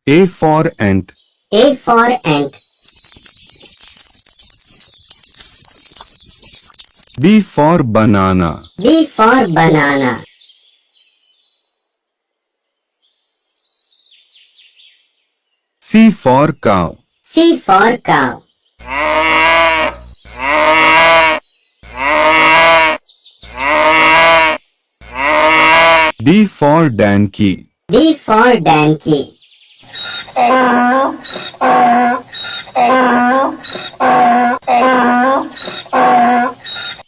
A for ant. A for ant. B for banana. B for banana. C for cow. C for cow. D for donkey. D for donkey.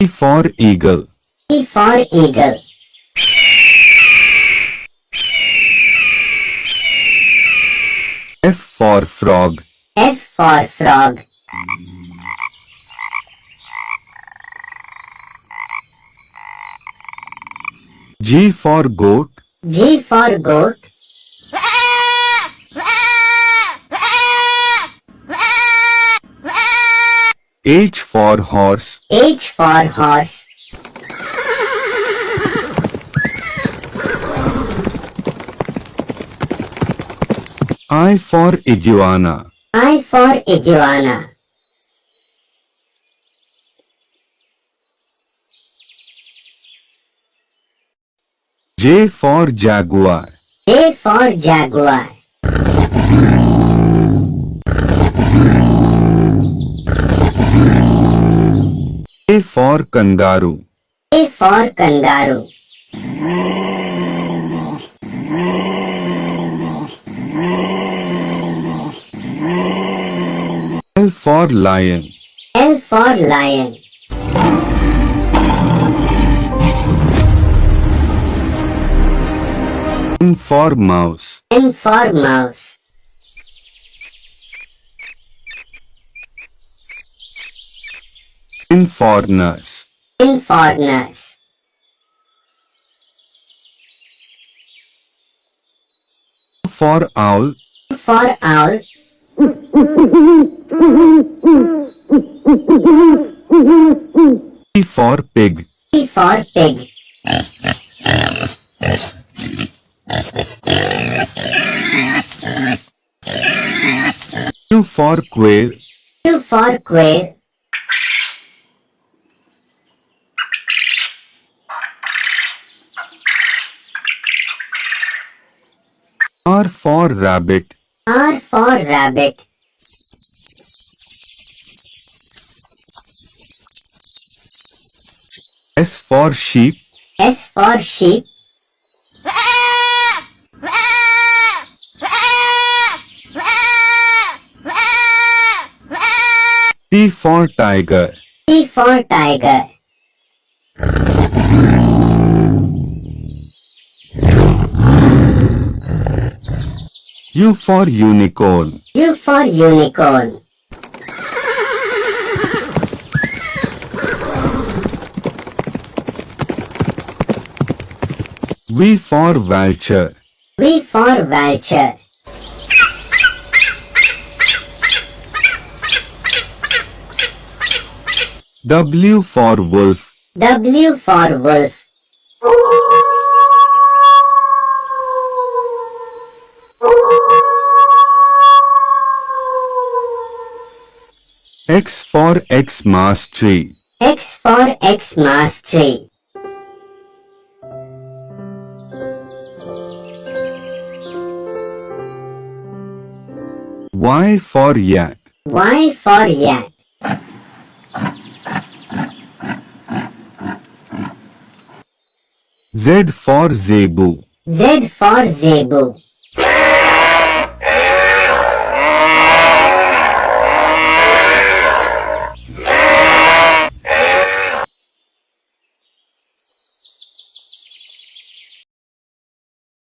E for eagle. E for eagle. F for frog. F for frog. G for goat. G for goat. H for horse. H for horse. I for iguana. I for iguana. J for jaguar. J for jaguar. K for kangaroo. A for kangaroo. L for lion. L for lion. M for mouse. M for mouse. N for nurse. N for nurse. O for owl. O for owl. P for pig. P for pig. Q for quail. Q for quail. R for rabbit. R for rabbit. S for sheep. S for sheep. T for tiger. T for tiger. U for unicorn. U for unicorn. V for vulture. V for vulture. W for wolf. W for wolf. X for Xmas tree. X for Xmas tree. Y for yak. Y for yak. Z for zebu. Z for zebu.